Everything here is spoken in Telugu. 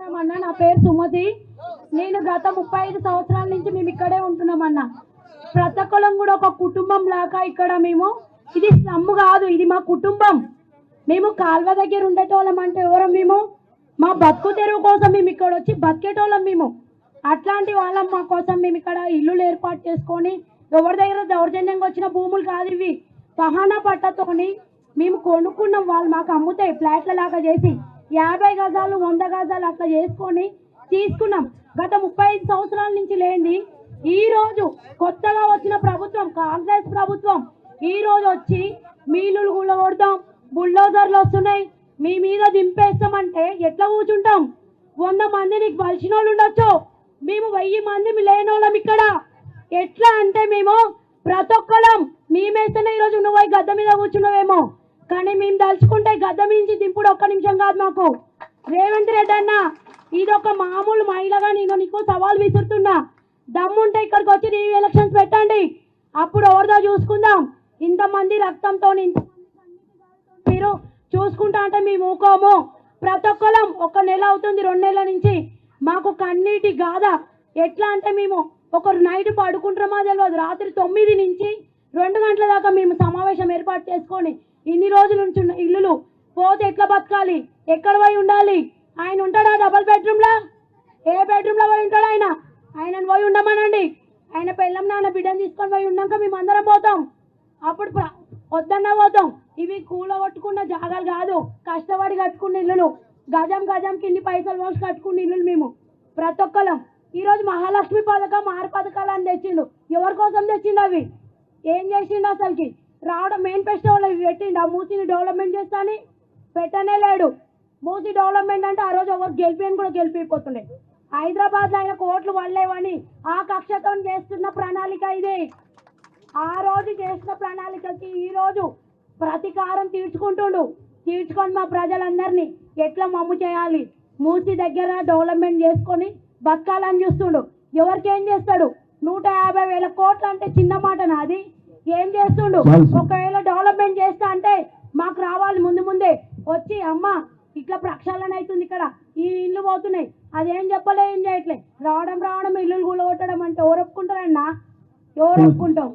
నమస్కారం అన్న, నా పేరు సుమతి. నేను గత 35 సంవత్సరాల నుంచి మేము ఇక్కడే ఉంటున్నామన్న. ప్రతి ఒక్కరం కూడా ఒక కుటుంబం లాగా ఇక్కడ మేము. ఇది స్లమ్ కాదు, ఇది మా కుటుంబం. మేము కాల్వ దగ్గర ఉండేటోళ్ళం అంటే ఎవరు మేము? మా బతుకు తెరువు కోసం మేము ఇక్కడ వచ్చి బతికేటోళ్ళం మేము. అట్లాంటి వాళ్ళం మా కోసం మేము ఇక్కడ ఇల్లులు ఏర్పాటు చేసుకొని, ఎవరి దగ్గర దౌర్జన్యంగా వచ్చిన భూములు కాదు ఇవి. సహనా పట్టతోని మేము కొనుక్కున్నాం, వాళ్ళు మాకు అమ్ముతాయి ఫ్లాట్ల లాగా చేసి 50 గజాలు 100 గజాలు అట్లా చేసుకొని తీసుకున్నాం. గత 35 సంవత్సరాల నుంచి లేని ఈ రోజు కొత్తగా వచ్చిన ప్రభుత్వం, కాంగ్రెస్ ప్రభుత్వం, ఈ రోజు వచ్చి మీలులు కూలగొడతాం, బుల్డోజర్లు వస్తున్నాయి, మీ మీద దింపేస్తామంటే ఎట్లా కూర్చుంటాం? 100 మంది నీకు బలిసిన వాళ్ళు ఉండొచ్చు, మేము 1000 మంది లేనోళ్ళం ఇక్కడ. ఎట్లా అంటే మేము ప్రతి ఒక్కరం మేమేస్తేనే ఈరోజు నువ్వు గద్ద మీద కూర్చున్నావేమో, కానీ మేము దలుచుకుంటే గద్ద మించి దింపుడు ఒక్క నిమిషం కాదు మాకు. రేవంత్ రెడ్డి అన్న, ఇది ఒక మామూలు మహిళగా నేను నీకు సవాల్ విసురుతున్నా. దమ్ముంటే ఇక్కడికి వచ్చి రీ ఎలక్షన్స్ పెట్టండి, అప్పుడు ఎవరిదో చూసుకుందాం. ఇంతమంది రక్తంతో మీరు చూసుకుంటా అంటే మేము ఊకోము. ప్రతి ఒక్కరం 1 నెల అవుతుంది, 2 నెలల నుంచి మాకు కన్నీటి గాథ. ఎట్లా అంటే మేము ఒకరు నైట్ పడుకుంటామో తెలియదు, రాత్రి 9 నుంచి 2 గంటల దాకా మేము సమావేశం ఏర్పాటు చేసుకొని ఇన్ని రోజుల నుంచి ఉన్న ఇల్లులు పోతే ఎట్లా బతకాలి, ఎక్కడ పోయి ఉండాలి? ఆయన ఉంటాడా డబల్ బెడ్రూమ్లా? ఏ బెడ్రూమ్లో పోయి ఉంటాడు ఆయన? ఆయనను పోయి ఉండమనండి. ఆయన పెళ్ళం నాన్న బిడ్డను తీసుకొని పోయి ఉన్నాక మేము అందరం పోతాం. అప్పుడు వద్దన్నా పోతాం. ఇవి కూలగొట్టుకున్న జాగాలు కాదు, కష్టపడి కట్టుకున్న ఇల్లులు. గజం గజంకి ఇన్ని పైసలు పోసి కట్టుకున్న ఇల్లులు మేము ప్రతి ఒక్కరం. ఈరోజు మహాలక్ష్మి పథకం 6 పథకాలు అని తెచ్చిండు. ఎవరి కోసం తెచ్చిండు? అవి ఏం చేసిండు అసలుకి? రావడం మేనిఫెస్టోలో ఇవి పెట్టిండు. ఆ మూసిని డెవలప్మెంట్ చేస్తా అని పెట్టనే లేడు. మూసి డెవలప్మెంట్ అంటే ఆ రోజు ఎవరు గెలిపి కూడా గెలిపిపోతుండే. హైదరాబాద్లో ఆయన కోట్లు పడలేవని ఆ కక్షతో చేస్తున్న ప్రణాళిక ఇది. ఆ రోజు చేసిన ప్రణాళికకి ఈ రోజు ప్రతీకారం తీర్చుకొని మా ప్రజలందరినీ ఎట్లా మమ్ము చేయాలి, మూసి దగ్గర డెవలప్మెంట్ చేసుకొని బతకాలని చూస్తుండు. ఎవరికేం చేస్తాడు? 150,000 కోట్లు అంటే చిన్న మాట నాది. ఏం చేస్తుండు? ఒకవేళ డెవలప్మెంట్ చేస్తా అంటే మాకు రావాలి ముందే వచ్చి, అమ్మ ఇట్లా ప్రక్షాళన అవుతుంది, ఇక్కడ ఈ ఇల్లు పోతున్నాయి, అదేం చెప్పలే, ఏం చేయట్లే. రావడం ఇల్లులు కూలగొట్టడం అంటే ఎవరు ఒప్పుకుంటారన్నా? ఎవరు ఒప్పుకుంటాం?